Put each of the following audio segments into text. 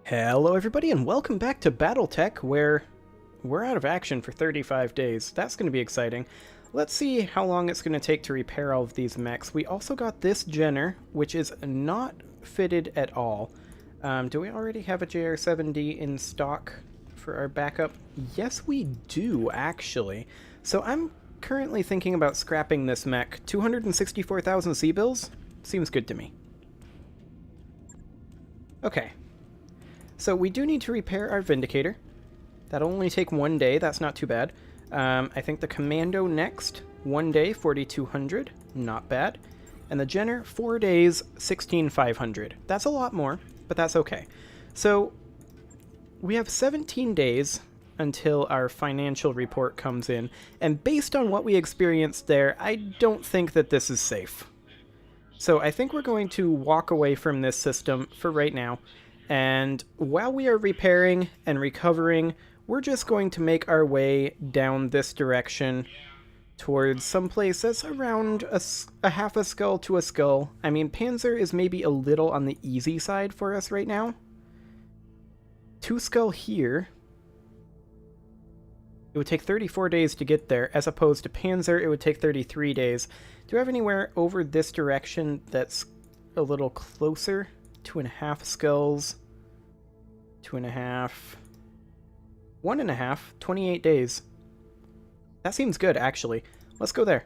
Hello everybody and welcome back to BattleTech, where we're out of action for 35 days. That's going to be exciting. Let's see how long it's going to take to repair all of these mechs. We also got this Jenner, which is not fitted at all. Do we already have a JR7D in stock for our backup? Yes, we do, actually. So I'm currently thinking about scrapping this mech. 264,000 C-bills? Seems good to me. Okay. So we do need to repair our Vindicator. That'll only take 1 day, that's not too bad. I think the Commando next, 1 day, 4,200, not bad. And the Jenner, 4 days, 16,500. That's a lot more, but that's okay. So we have 17 days until our financial report comes in, and based on what we experienced there, I don't think that this is safe. So I think we're going to walk away from this system for right now. And while we are repairing and recovering, we're just going to make our way down this direction towards someplace that's around a half a skull to a skull. I mean, Panzer is maybe a little on the easy side for us right now. 2 skull here. It would take 34 days to get there, as opposed to Panzer, it would take 33 days. Do I have anywhere over this direction that's a little closer? 2.5 skulls, 2.5, 1.5, 28 days. That seems good, actually. Let's go there.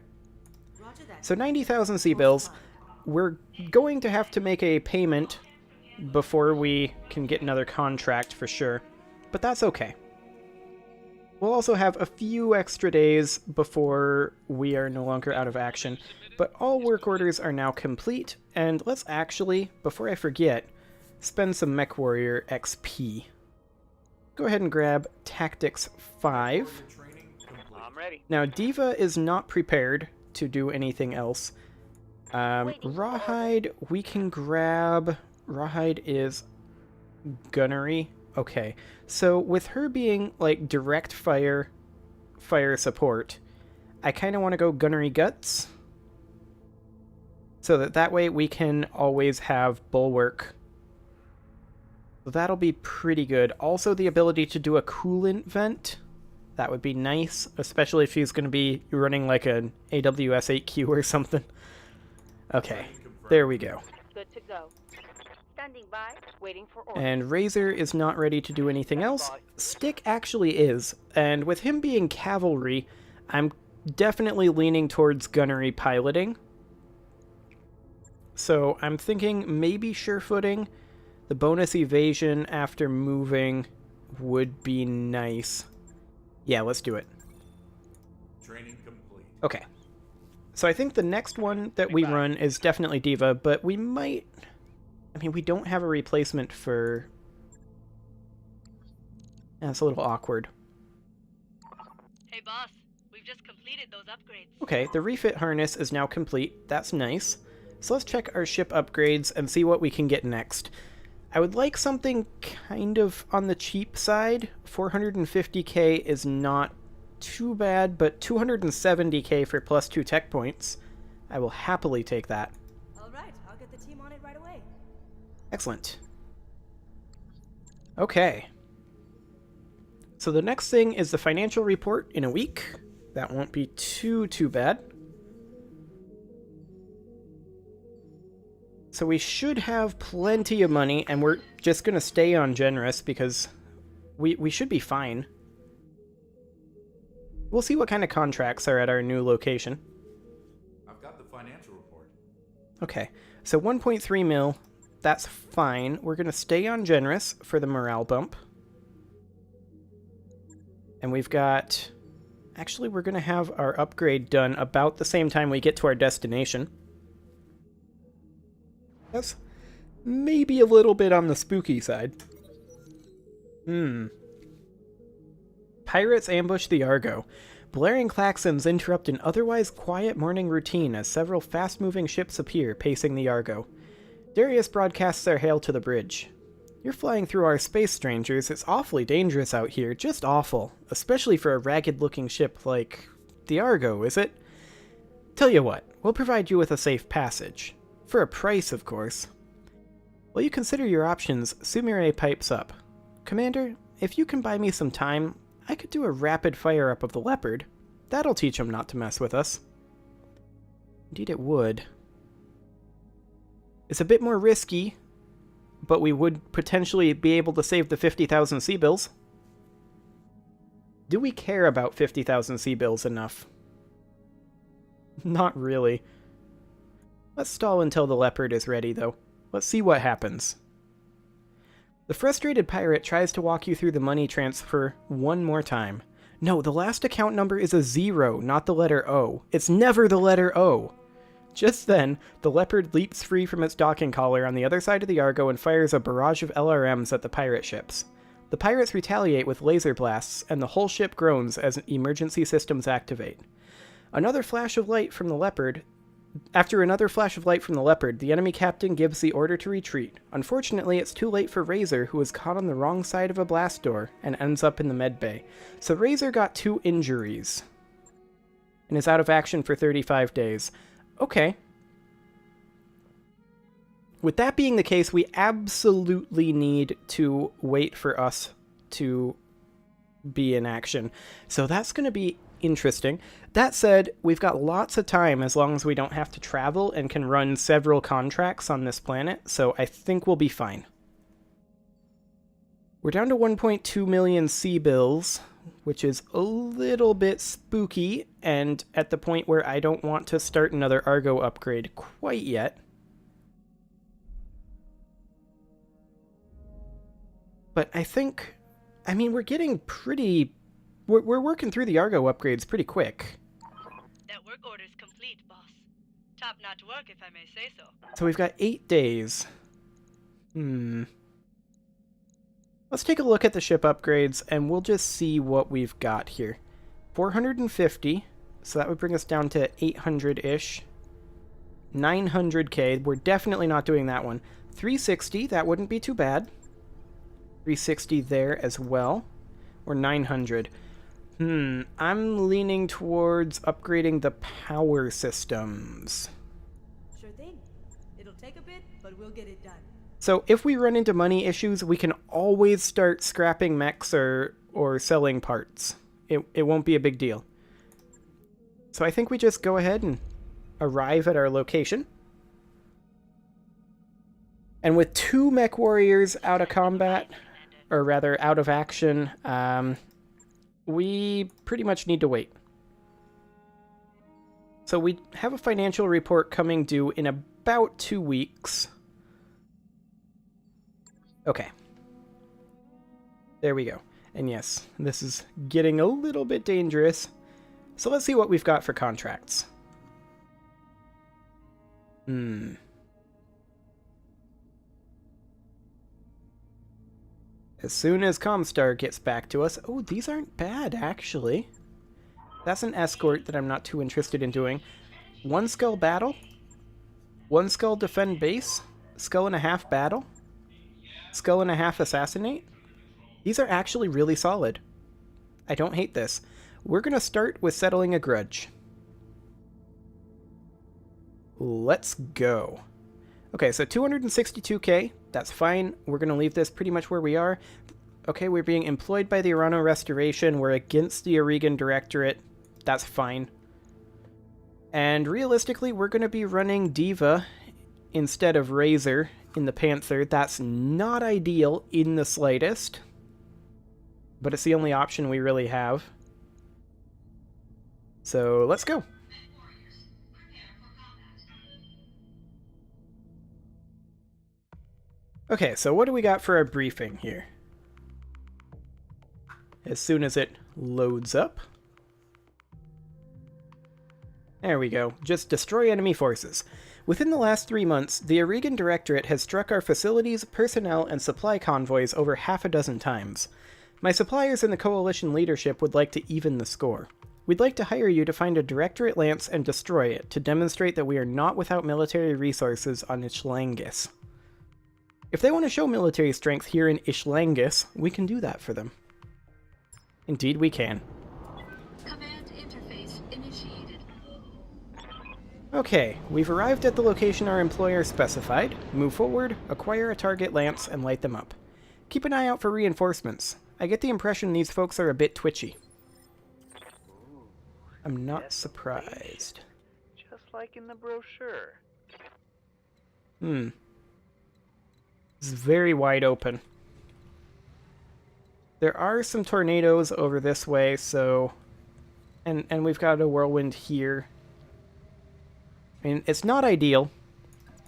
So 90,000 C-bills. We're going to have to make a payment before we can get another contract for sure, but that's okay. We'll also have a few extra days before we are no longer out of action, but all work orders are now complete, and let's actually, before I forget, spend some Mech Warrior XP. Go ahead and grab Tactics 5. I'm ready. Now, Diva is not prepared to do anything else. Rawhide, we can grab... Rawhide is gunnery. Okay, so with her being, like, direct fire support, I kind of want to go gunnery guts, so that way we can always have bulwark. So that'll be pretty good. Also, the ability to do a coolant vent, that would be nice, especially if she's going to be running like an AWS 8Q or something. Okay, there we go. Good to go. Standing by, waiting for orders. And Razor is not ready to do anything else. Stick actually is, and with him being cavalry, I'm definitely leaning towards gunnery piloting. So I'm thinking maybe sure-footing. The bonus evasion after moving would be nice. Yeah, let's do it. Training complete. Okay. So I think the next one that we run is definitely Diva, but we might... I mean, we don't have a replacement for... That's a little awkward. Hey boss, we've just completed those upgrades. Okay, the refit harness is now complete. That's nice. So let's check our ship upgrades and see what we can get next. I would like something kind of on the cheap side. 450k is not too bad, but 270k for +2 tech points. I will happily take that. Alright, I'll get the team on it right away. Excellent. Okay. So the next thing is the financial report in a week. That won't be too bad. So we should have plenty of money, and we're just going to stay on generous because we should be fine. We'll see what kind of contracts are at our new location. I've got the financial report. Okay, so 1.3 mil, that's fine. We're going to stay on generous for the morale bump. And we've got... Actually, we're going to have our upgrade done about the same time we get to our destination. That's maybe a little bit on the spooky side. Pirates ambush the Argo. Blaring klaxons interrupt an otherwise quiet morning routine as several fast-moving ships appear, pacing the Argo. Darius broadcasts their hail to the bridge. You're flying through our space, strangers. It's awfully dangerous out here. Just awful. Especially for a ragged-looking ship like the Argo, is it? Tell you what, we'll provide you with a safe passage. For a price, of course. While you consider your options, Sumire pipes up. Commander, if you can buy me some time, I could do a rapid fire-up of the Leopard. That'll teach him not to mess with us. Indeed it would. It's a bit more risky, but we would potentially be able to save the 50,000 C-bills. Do we care about 50,000 C-bills enough? Not really. Let's stall until the Leopard is ready, though. Let's see what happens. The frustrated pirate tries to walk you through the money transfer one more time. No, the last account number is a 0, not the letter O. It's never the letter O. Just then, the Leopard leaps free from its docking collar on the other side of the Argo and fires a barrage of LRMs at the pirate ships. The pirates retaliate with laser blasts, and the whole ship groans as emergency systems activate. Another flash of light from the Leopard. After another flash of light from the Leopard, the enemy captain gives the order to retreat. Unfortunately, it's too late for Razor, who is caught on the wrong side of a blast door and ends up in the med bay. So Razor got 2 injuries and is out of action for 35 days. Okay. With that being the case, we absolutely need to wait for us to be in action. So that's going to be interesting. That said, we've got lots of time as long as we don't have to travel and can run several contracts on this planet, so I think we'll be fine. We're down to 1.2 million C-bills, which is a little bit spooky, and at the point where I don't want to start another Argo upgrade quite yet. But I think, I mean, we're getting pretty... We're working through the Argo upgrades pretty quick. That work order's complete, boss. Top-notch work, if I may say so. So we've got 8 days. Let's take a look at the ship upgrades, and we'll just see what we've got here. 450, so that would bring us down to 800-ish. 900k, we're definitely not doing that one. 360, that wouldn't be too bad. 360 there as well. Or 900. I'm leaning towards upgrading the power systems. Sure thing. It'll take a bit, but we'll get it done. So if we run into money issues, we can always start scrapping mechs or selling parts. It won't be a big deal. So I think we just go ahead and arrive at our location. And with 2 mech warriors out of combat, or rather out of action, we pretty much need to wait. So we have a financial report coming due in about 2 weeks. Okay. There we go. And yes, this is getting a little bit dangerous. So let's see what we've got for contracts. As soon as Comstar gets back to us... Oh, these aren't bad, actually. That's an escort that I'm not too interested in doing. 1 skull battle. 1 skull defend base. Skull and a half battle. Skull and a half assassinate. These are actually really solid. I don't hate this. We're going to start with settling a grudge. Let's go. Okay, so 262k, that's fine. We're going to leave this pretty much where we are. Okay, we're being employed by the Urano Restoration. We're against the Aurigan Directorate. That's fine. And realistically, we're going to be running Diva instead of Razor in the Panther. That's not ideal in the slightest. But it's the only option we really have. So, let's go. Okay, so what do we got for our briefing here? As soon as it loads up. There we go. Just destroy enemy forces. Within the last 3 months, the Aurigan Directorate has struck our facilities, personnel, and supply convoys over half a dozen times. My suppliers and the Coalition leadership would like to even the score. We'd like to hire you to find a Directorate lance and destroy it, to demonstrate that we are not without military resources on Ishlangis. If they want to show military strength here in Ishlangis, we can do that for them. Indeed we can. Command interface initiated. Okay, we've arrived at the location our employer specified. Move forward, acquire a target lamps, and light them up. Keep an eye out for reinforcements. I get the impression these folks are a bit twitchy. I'm not surprised. Just like in the brochure. It's very wide open. There are some tornadoes over this way, so... And we've got a whirlwind here. I mean, it's not ideal,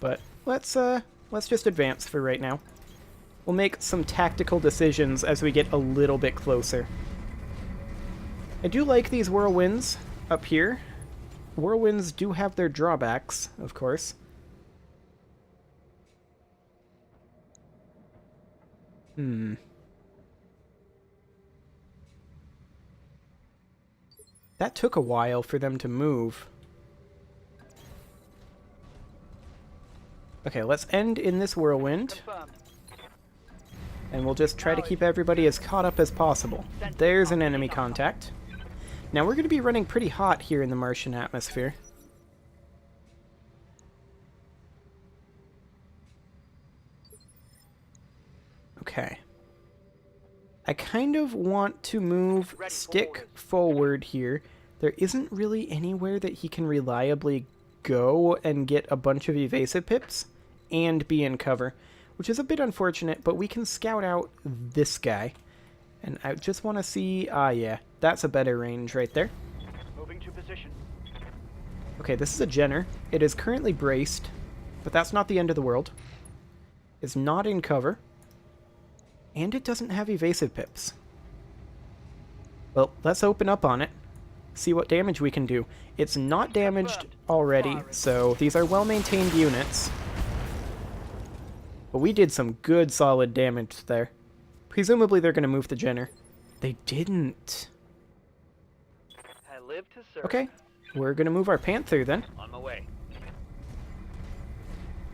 but let's just advance for right now. We'll make some tactical decisions as we get a little bit closer. I do like these whirlwinds up here. Whirlwinds do have their drawbacks, of course. That took a while for them to move. Okay, let's end in this whirlwind. And we'll just try to keep everybody as caught up as possible. There's an enemy contact. Now we're going to be running pretty hot here in the Martian atmosphere. Okay. I kind of want to move Stick forward here. There isn't really anywhere that he can reliably go and get a bunch of evasive pips and be in cover, which is a bit unfortunate, but we can scout out this guy. And I just want to see... Ah, yeah. That's a better range right there. Moving to position. Okay, this is a Jenner. It is currently braced, but that's not the end of the world. It's not in cover. And it doesn't have evasive pips. Well, let's open up on it. See what damage we can do. It's not damaged already, so these are well-maintained units. But we did some good solid damage there. Presumably they're going to move the Jenner. They didn't. I live to serve. Okay, we're going to move our Panther then. On my way.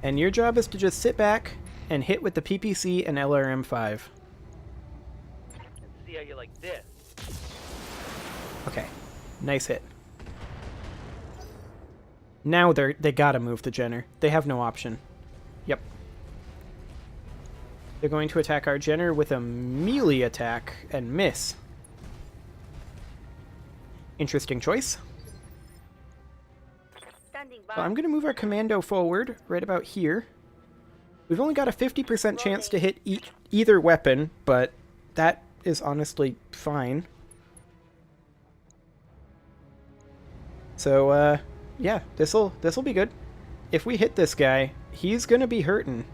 And your job is to just sit back and hit with the PPC and LRM-5. Let's see how you like this. Okay, nice hit. Now they gotta move the Jenner. They have no option. Yep. They're going to attack our Jenner with a melee attack and miss. Interesting choice. Standing by. Well, I'm going to move our commando forward right about here. We've only got a 50% chance to hit either weapon, but that is honestly fine. So, yeah, this'll be good. If we hit this guy, he's going to be hurting.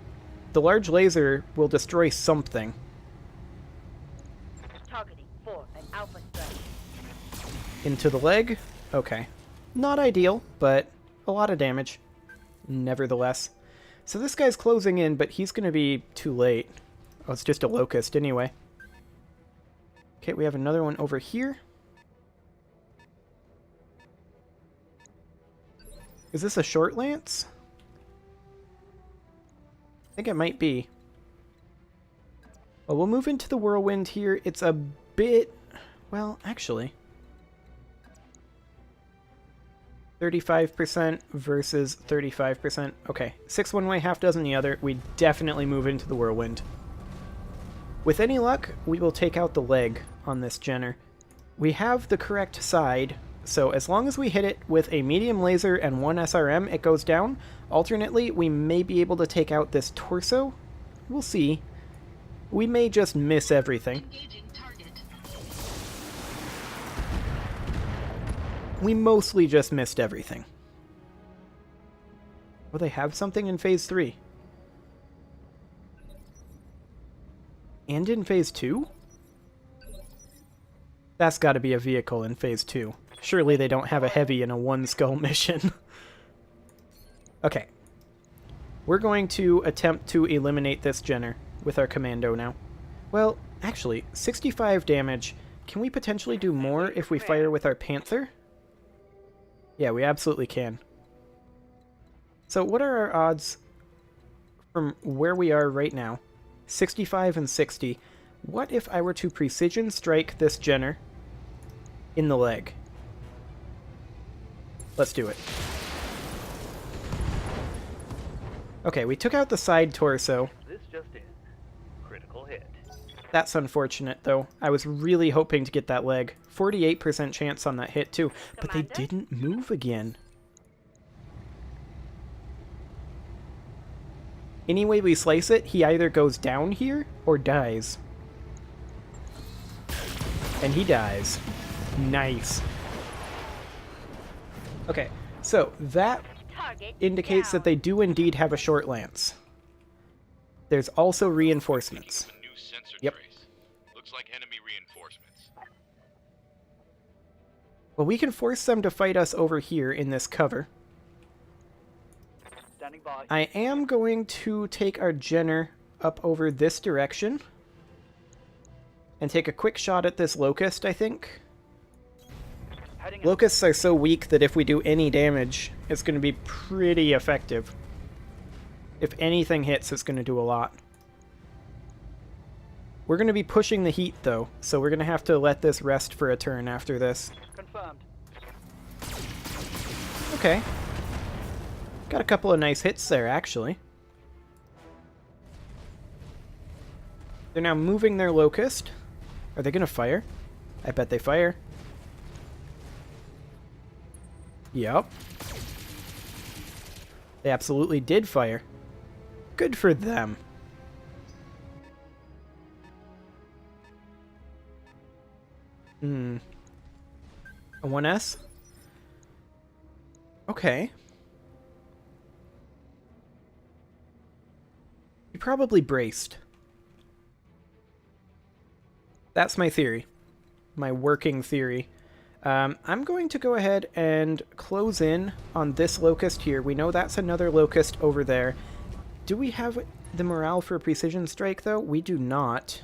The large laser will destroy something. Targeting for an alpha strike. Into the leg? Okay. Not ideal, but a lot of damage. Nevertheless. So this guy's closing in, but he's going to be too late. Oh, it's just a locust anyway. Okay, we have another one over here. Is this a short lance? I think it might be. Well, we'll move into the whirlwind here. It's a bit... Well, actually... 35% versus 35%. Okay, 6 one way, half dozen the other. We definitely move into the whirlwind. With any luck, we will take out the leg on this Jenner. We have the correct side, so as long as we hit it with a medium laser and 1 SRM, it goes down. Alternately, we may be able to take out this torso. We'll see. We may just miss everything. We mostly just missed everything. Well, they have something in Phase 3. And in Phase 2? That's got to be a vehicle in Phase 2. Surely they don't have a heavy in a one-skull mission. Okay. We're going to attempt to eliminate this Jenner with our commando now. Well, actually, 65 damage. Can we potentially do more if we fire with our Panther? Yeah, we absolutely can. So what are our odds from where we are right now? 65 and 60. What if I were to precision strike this Jenner in the leg? Let's do it. Okay, we took out the side torso. This just in. Critical hit. That's unfortunate, though. I was really hoping to get that leg. 48% chance on that hit, too. But they Commander? didn't move again. Any way we slice it, he either goes down here or dies. And he dies. Nice. Okay, so that Target indicates down. that they do indeed have a short lance. There's also reinforcements. A new sensor Yep. trace. Looks like enemy reinforcements. Well, we can force them to fight us over here in this cover. Standing by. I am going to take our Jenner up over this direction and take a quick shot at this Locust, I think. Heading out. Locusts are so weak that if we do any damage, it's going to be pretty effective. If anything hits, it's going to do a lot. We're going to be pushing the heat, though, so we're going to have to let this rest for a turn after this. Confirmed. Okay. Got a couple of nice hits there, actually. They're now moving their Locust. Are they going to fire? I bet they fire. Yep. They absolutely did fire. Good for them. A 1S? Okay. You probably braced. That's my theory. My working theory. I'm going to go ahead and close in on this Locust here. We know that's another Locust over there. Do we have the morale for a precision strike, though? We do not.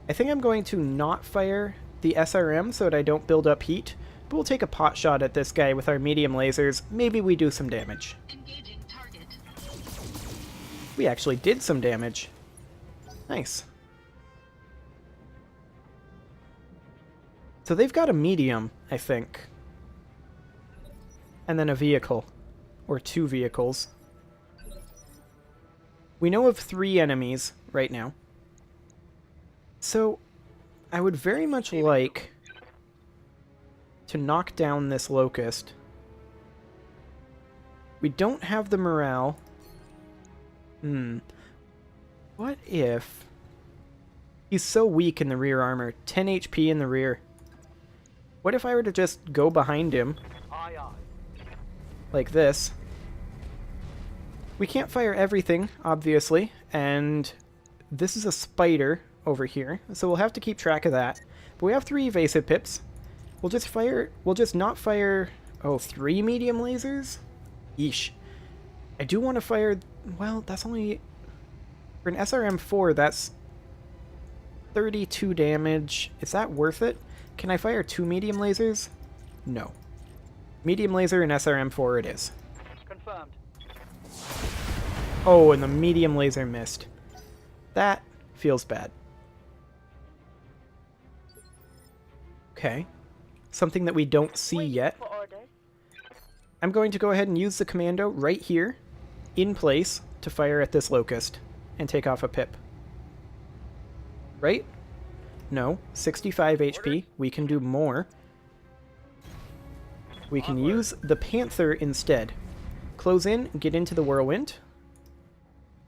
I think I'm going to not fire the SRM so that I don't build up heat, but we'll take a pot shot at this guy with our medium lasers. Maybe we do some damage. Engaging target. We actually did some damage. Nice. So they've got a medium, I think. And then a vehicle. Or 2 vehicles. We know of 3 enemies right now. So, I would very much like to knock down this Locust. We don't have the morale. What if... He's so weak in the rear armor. 10 HP in the rear. What if I were to just go behind him, Aye, aye. like this? We can't fire everything, obviously, and this is a spider over here, so we'll have to keep track of that. But we have 3 evasive pips. We'll just not fire, 3 medium lasers? Yeesh. I do want to fire, well, that's only, for an SRM-4, that's 32 damage. Is that worth it? Can I fire 2 medium lasers? No. Medium laser and SRM-4 it is. Confirmed. Oh, and the medium laser missed. That feels bad. Okay. Something that we don't see Waiting yet. for orders. I'm going to go ahead and use the commando right here, in place, to fire at this Locust, and take off a pip. Right? No, 65 HP. We can do more. We can use the Panther instead. Close in, get into the Whirlwind.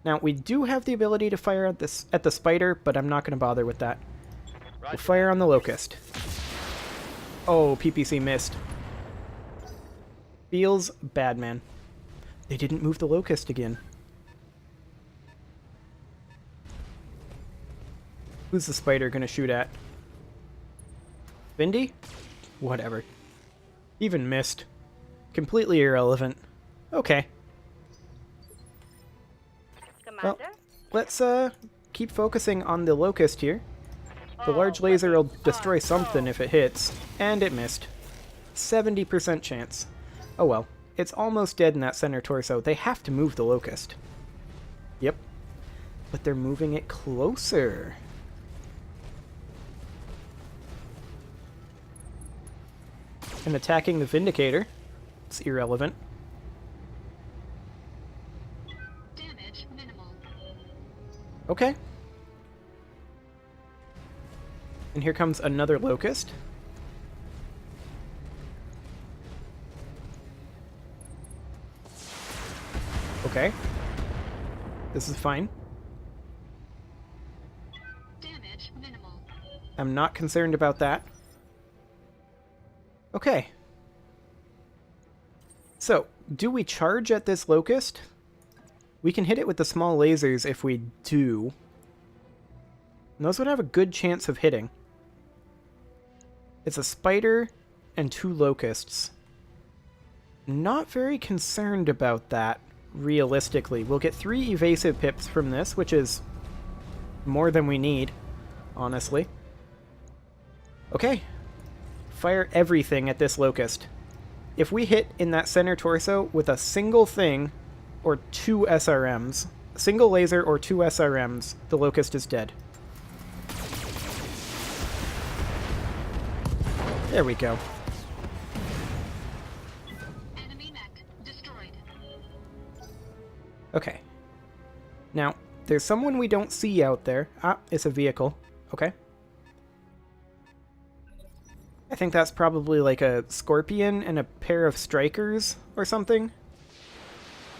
Now, we do have the ability to fire at the Spider, but I'm not going to bother with that. We'll fire on the Locust. Oh, PPC missed. Feels bad, man. They didn't move the Locust again. Who's the Spider gonna shoot at? Vindy? Whatever. Even missed. Completely irrelevant. Okay. Commander? Let's keep focusing on the Locust here. The large laser will destroy something if it hits, and it missed. 70% chance. Oh well, it's almost dead in that center torso. They have to move the Locust. Yep. But they're moving it closer. And attacking the Vindicator. It's irrelevant. Okay. And here comes another Locust. Okay. This is fine. Damage minimal. I'm not concerned about that. Okay. So, do we charge at this Locust? We can hit it with the small lasers if we do. And those would have a good chance of hitting. It's a spider and 2 Locusts. Not very concerned about that, realistically. We'll get 3 evasive pips from this, which is more than we need, honestly. Okay. Fire everything at this Locust. If we hit in that center torso with a single thing, or 2 SRMs, a single laser or 2 SRMs, the Locust is dead. There we go. Enemy mech destroyed. Okay. Now, there's someone we don't see out there. Ah, it's a vehicle. Okay. I think that's probably like a Scorpion and a pair of Strikers or something.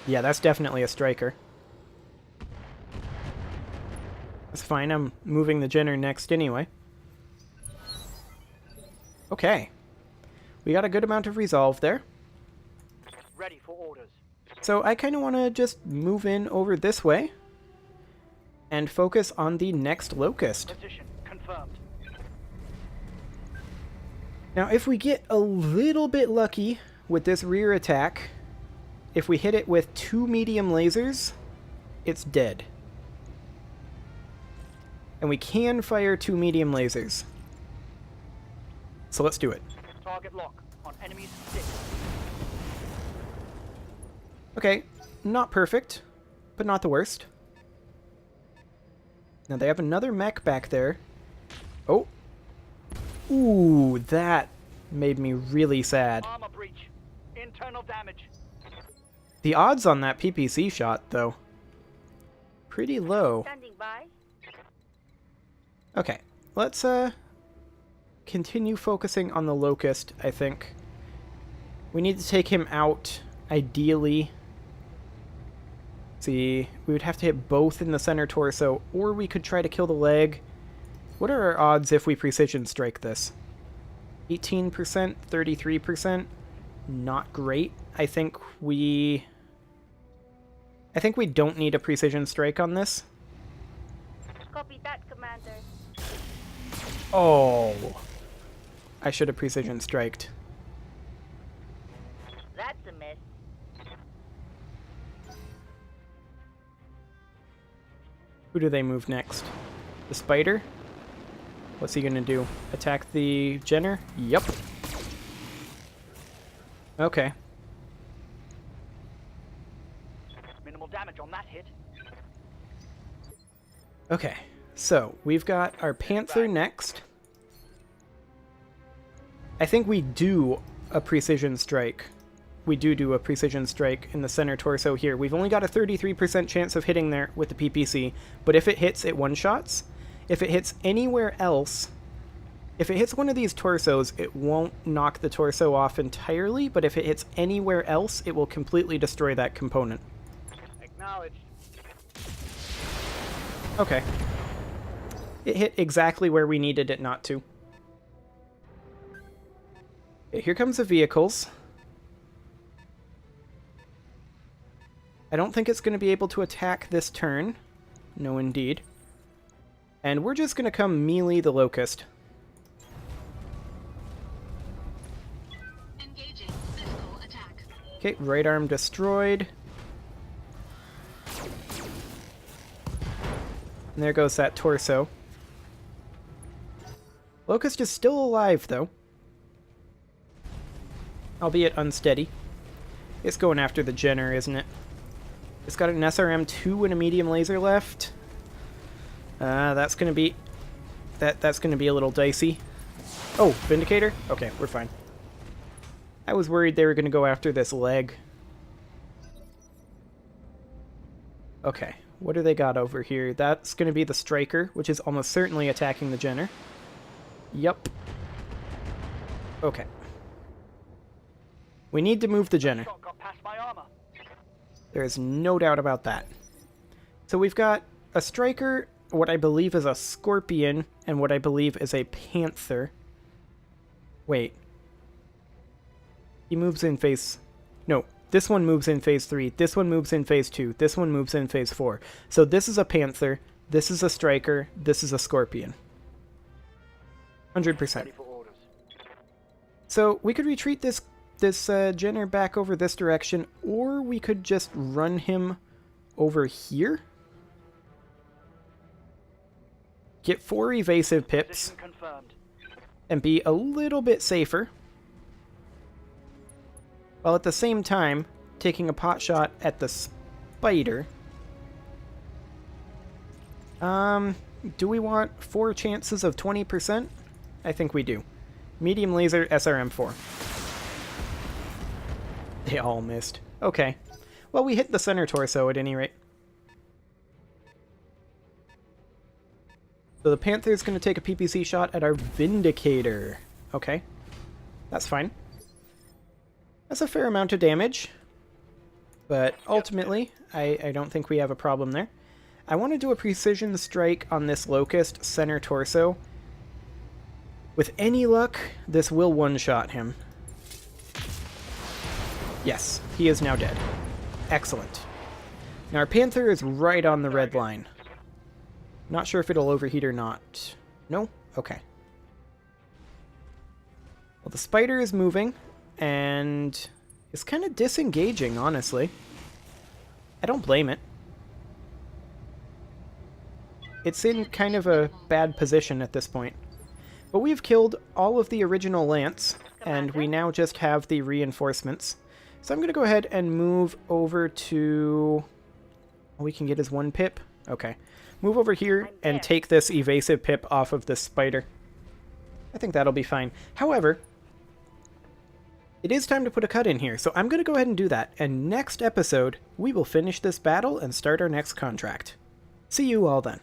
Yeah, that's definitely a Striker. That's fine, I'm moving the Jenner next anyway. Okay. We got a good amount of resolve there. Ready for orders. So I kind of want to just move in over this way and focus on the next Locust. Position confirmed. Now, if we get a little bit lucky with this rear attack, if we hit it with 2 medium lasers, it's dead. And we can fire 2 medium lasers. So let's do it. Target lock on enemy's 6. Okay, not perfect, but not the worst. Now they have another mech back there. Oh. Ooh, that made me really sad. Armor breach. Internal damage. The odds on that PPC shot, though, pretty low. Standing by. Okay, let's continue focusing on the Locust, I think. We need to take him out, ideally. See, we would have to hit both in the center torso, or we could try to kill the leg. What are our odds if we precision strike this? 18%, 33%? Not great. I think we don't need a precision strike on this. Copy that, Commander. Oh. I should have precision striked. That's a miss. Who do they move next? The spider? What's he gonna do? Attack the Jenner? Yep. Okay. Minimal damage on that hit. Okay. So, we've got our Panther next. I think we do a precision strike. We do a precision strike in the center torso here. We've only got a 33% chance of hitting there with the PPC, but if it hits, it one-shots. If it hits anywhere else, if it hits one of these torsos, it won't knock the torso off entirely, but if it hits anywhere else, it will completely destroy that component. Acknowledged. Okay. It hit exactly where we needed it not to. Okay, here comes the vehicles. I don't think it's going to be able to attack this turn. No, indeed. And we're just going to come melee the Locust. Engaging physical attack. Okay, right arm destroyed. And there goes that torso. Locust is still alive, though. Albeit unsteady. It's going after the Jenner, isn't it? It's got an SRM-2 and a medium laser left. That's gonna be... That's gonna be a little dicey. Oh, Vindicator? Okay, we're fine. I was worried they were gonna go after this leg. Okay, What do they got over here? That's going to be the Striker, which is almost certainly attacking the Jenner. Yup. Okay. We need to move the Jenner. Shot got past my armor. There is no doubt about that. So we've got a Striker, what I believe is a Scorpion, and what I believe is a Panther. Wait. He moves in phase... No, this one moves in phase 3, this one moves in phase 2, this one moves in phase 4. So this is a Panther, this is a Striker, this is a Scorpion. 100%. Ready for orders. So we could retreat this Jenner back over this direction, or we could just run him over here. Get 4 evasive pips, Position confirmed. and be a little bit safer, while at the same time taking a pot shot at the Spider. Do we want 4 chances of 20%? I think we do. Medium laser, SRM4. They all missed. Okay. Well, we hit the center torso at any rate. So the Panther's going to take a PPC shot at our Vindicator. Okay. That's fine. That's a fair amount of damage. But ultimately, I don't think we have a problem there. I want to do a precision strike on this Locust center torso. With any luck, this will one-shot him. Yes, he is now dead. Excellent. Now our Panther is right on the red line. Not sure if it'll overheat or not. No? Okay. Well, the Spider is moving, and it's kind of disengaging, honestly. I don't blame it. It's in kind of a bad position at this point. But we've killed all of the original Lance, and we now just have the reinforcements. So I'm going to go ahead and move over to... We can get his 1 pip? Okay. Move over here and take this evasive pip off of this Spider. I think that'll be fine. However, it is time to put a cut in here, so I'm going to go ahead and do that. And next episode, we will finish this battle and start our next contract. See you all then.